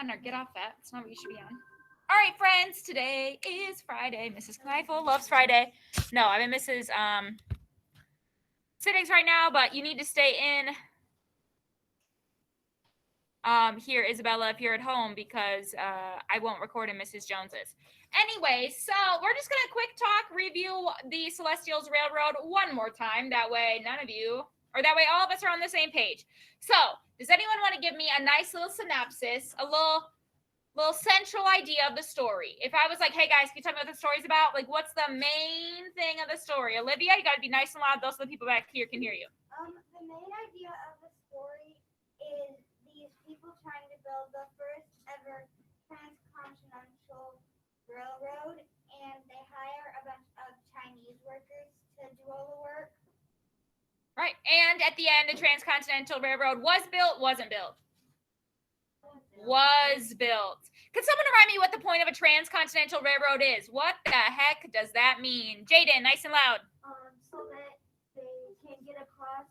on or get off that. It's not what you should be on. All right, friends. Today is Friday. Mrs. Kneifel loves Friday. No, I'm in Mrs. Sittings right now, but you need to stay in here, Isabella, if you're at home, because I won't record in Mrs. Jones's. Anyway, so we're just going to quick talk, review the Celestials Railroad one more time. That way none of you, or that way all of us are on the same page. So does anyone want to give me a nice little synopsis, a little central idea of the story? If I was like, hey guys, can you tell me what the story's about? Like, what's the main thing of the story? Olivia, you got to be nice and loud. Those of the people back here can hear you. The main idea of the story is these people trying to build the first ever transcontinental railroad, and they hire a bunch of Chinese workers to do all the work. Right. And at the end, the Transcontinental Railroad was built, wasn't built. Was built. Could someone remind me what the point of a transcontinental railroad is? What the heck does that mean? Jaden, nice and loud. So that they can get across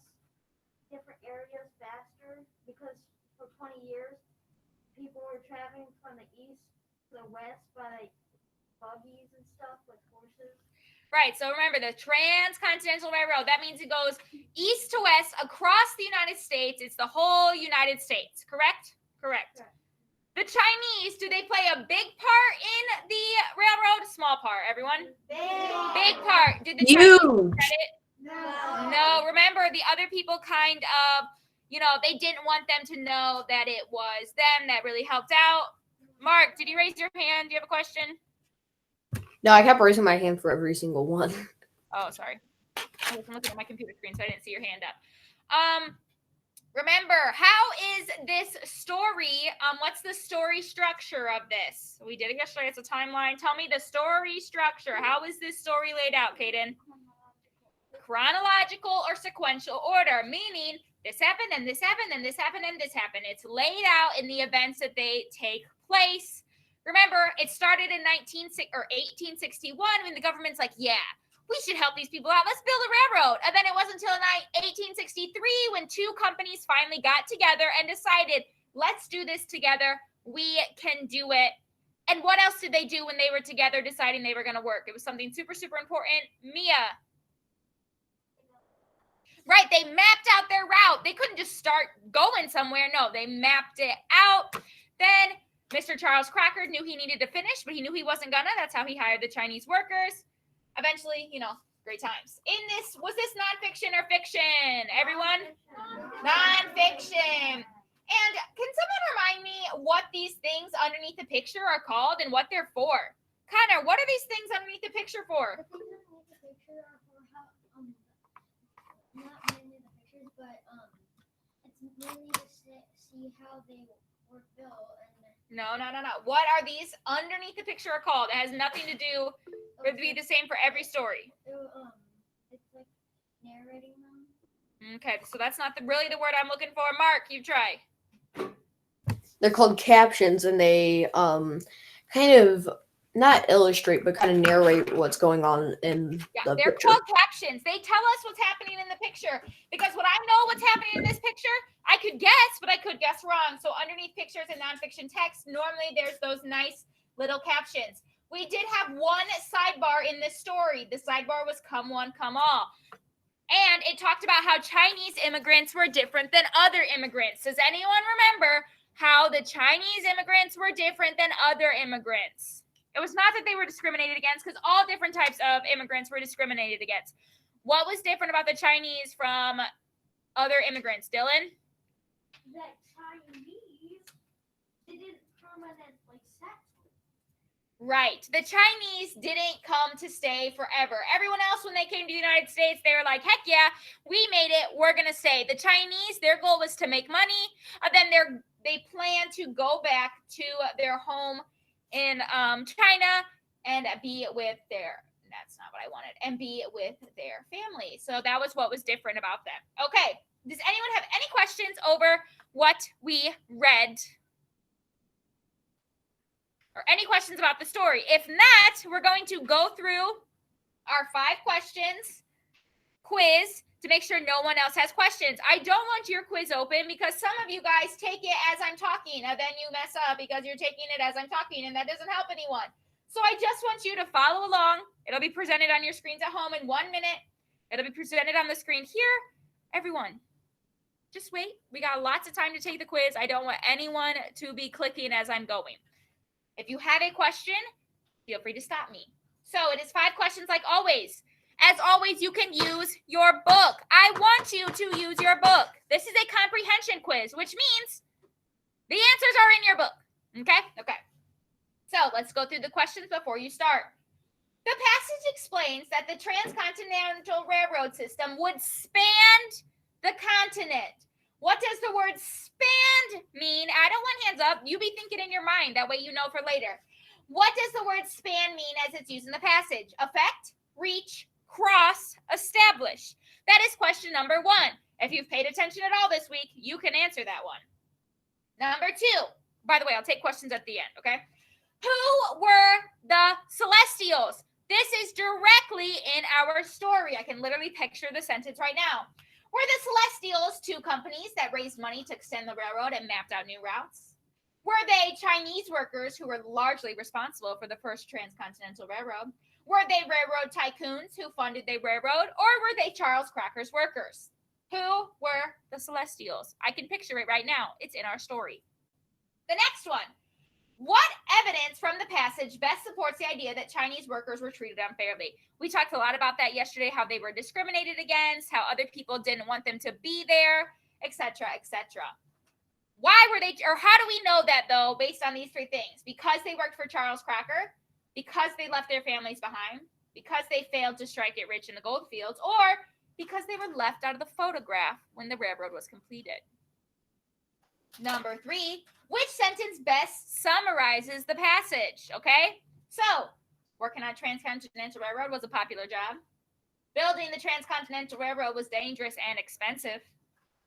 different areas faster, because for 20 years, people were traveling from the east to the west by buggies and stuff, with horses. Right. So remember, the Transcontinental Railroad, that means it goes east to west across the United States. It's the whole United States, correct? Correct. The Chinese, do they play a big part in the railroad? Small part, everyone? Big part. Did the Chinese credit? No. Remember, the other people kind of, they didn't want them to know that it was them that really helped out. Mark, did you raise your hand? Do you have a question? No, I kept raising my hand for every single one. Oh, sorry. I was looking at my computer screen, so I didn't see your hand up. Remember, how is this story? What's the story structure of this? We did it yesterday. It's a timeline. Tell me the story structure. How is this story laid out, Kaden? Chronological or sequential order, meaning this happened, and this happened, and this happened, and this happened. It's laid out in the events that they take place. Remember, it started in 1861 when the government's like, yeah, we should help these people out. Let's build a railroad. And then it wasn't until 1863 when two companies finally got together and decided, let's do this together. We can do it. And what else did they do when they were together deciding they were going to work? It was something super, super important. Mia. Right, they mapped out their route. They couldn't just start going somewhere. No, they mapped it out. Then Mr. Charles Cracker knew he needed to finish, but he knew he wasn't gonna. That's how he hired the Chinese workers. Eventually, great times. Was this nonfiction or fiction? Everyone? Nonfiction. And can someone remind me what these things underneath the picture are called and what they're for? Connor, what are these things underneath the picture for? The things underneath the picture are for how, not mainly the pictures, but it's mainly to see how they were built. No. What are these underneath the picture are called? It has nothing to do. It would be the same for every story. It's like narrating them. Okay, so that's not really the word I'm looking for. Mark, you try. They're called captions, and they kind of not illustrate, but kind of narrate what's going on in the they're picture. called captions. They tell us what's happening in the picture, because when I know what's happening in this picture, I could guess, but I could guess wrong. So underneath pictures and nonfiction text, normally there's those nice little captions. We did have one sidebar in this story. The sidebar was come one, come all. And it talked about how Chinese immigrants were different than other immigrants. Does anyone remember how the Chinese immigrants were different than other immigrants? It was not that they were discriminated against, because all different types of immigrants were discriminated against. What was different about the Chinese from other immigrants, Dylan? That Chinese didn't permanently settle. Right. The Chinese didn't come to stay forever. Everyone else, when they came to the United States, they were like, heck yeah, we made it. We're going to stay. The Chinese, their goal was to make money. Then they plan to go back to their home in China and be with that's not what I wanted, and be with their family. So that was what was different about them. Okay. Does anyone have any questions over what we read? Or any questions about the story? If not, we're going to go through our 5 questions quiz to make sure no one else has questions. I don't want your quiz open because some of you guys take it as I'm talking and then you mess up because you're taking it as I'm talking and that doesn't help anyone. So I just want you to follow along. It'll be presented on your screens at home in 1 minute. It'll be presented on the screen here. Everyone, just wait. We got lots of time to take the quiz. I don't want anyone to be clicking as I'm going. If you have a question, feel free to stop me. So it is 5 questions like always. As always, you can use your book. I want you to use your book. This is a comprehension quiz, which means the answers are in your book. Okay? Okay. So let's go through the questions before you start. The passage explains that the transcontinental railroad system would span the continent. What does the word span mean? I don't want hands up. You be thinking in your mind. That way you know for later. What does the word span mean as it's used in the passage? Affect, reach, cross, establish. That is question number 1. If you've paid attention at all this week, you can answer that one. Number 2. By the way, I'll take questions at the end, okay? Who were the Celestials? This is directly in our story. I can literally picture the sentence right now. Were the Celestials 2 companies that raised money to extend the railroad and mapped out new routes? Were they Chinese workers who were largely responsible for the first transcontinental railroad? Were they railroad tycoons who funded the railroad, or were they Charles Cracker's workers? Who were the Celestials? I can picture it right now. It's in our story. The next one. What evidence from the passage best supports the idea that Chinese workers were treated unfairly? We talked a lot about that yesterday, how they were discriminated against, how other people didn't want them to be there, etc., etc. Why were they, or how do we know that, though, based on these 3 things? Because they worked for Charles Cracker, because they left their families behind, because they failed to strike it rich in the gold fields, or because they were left out of the photograph when the railroad was completed. Number 3, which sentence best summarizes the passage? Okay, so working on Transcontinental Railroad was a popular job. Building the Transcontinental Railroad was dangerous and expensive.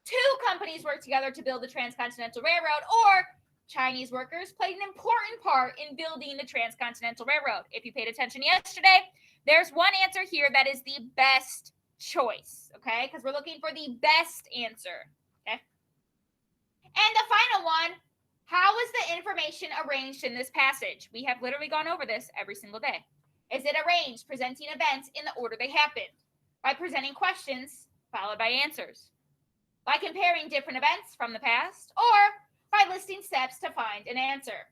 2 companies worked together to build the Transcontinental Railroad, or Chinese workers played an important part in building the Transcontinental Railroad. If you paid attention yesterday, there's one answer here that is the best choice, okay? Because we're looking for the best answer, okay? And the final one, how is the information arranged in this passage? We have literally gone over this every single day. Is it arranged, presenting events in the order they happened? By presenting questions, followed by answers. By comparing different events from the past, or by listing steps to find an answer.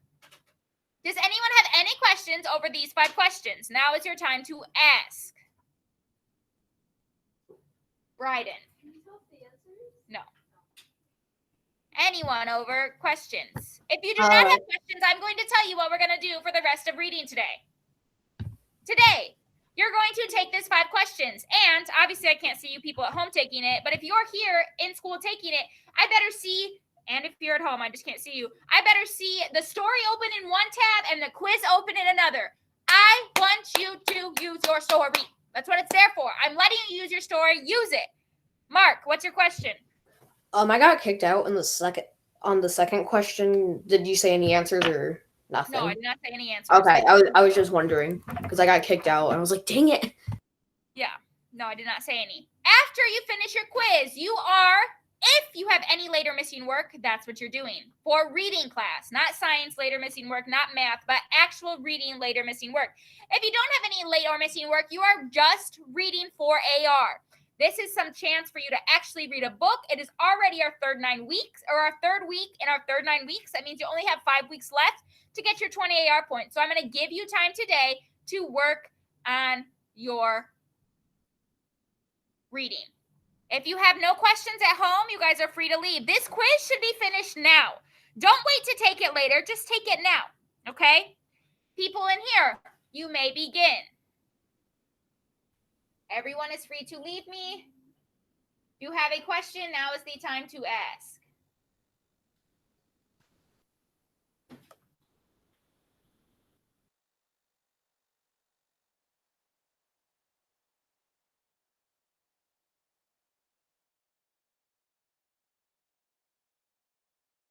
Does anyone have any questions over these 5 questions? Now is your time to ask. Bryden. No. Anyone over questions? If you do not have questions, I'm going to tell you what we're going to do for the rest of reading today. Today, you're going to take this 5 questions, and obviously I can't see you people at home taking it, but if you're here in school taking it, I better see, and if you're at home, I just can't see you, I better see the story open in one tab and the quiz open in another. I want you to use your story. That's what it's there for. I'm letting you use your story. Use it. Mark, what's your question? I got kicked out in the second question. Did you say any answers or nothing? No, I did not say any answers. Okay, I was just wondering because I got kicked out and I was like, dang it. Yeah, no, I did not say any. After you finish your quiz, you are, if you have any late or missing work, that's what you're doing for reading class, not science late or missing work, not math, but actual reading late or missing work. If you don't have any late or missing work, you are just reading for AR. This is some chance for you to actually read a book. It is already our third 9 weeks, or our 3rd week in our third 9 weeks. That means you only have 5 weeks left to get your 20 AR points. So I'm going to give you time today to work on your reading. If you have no questions at home, you guys are free to leave. This quiz should be finished now. Don't wait to take it later. Just take it now, okay? People in here, you may begin. Everyone is free to leave me. If you have a question, now is the time to ask.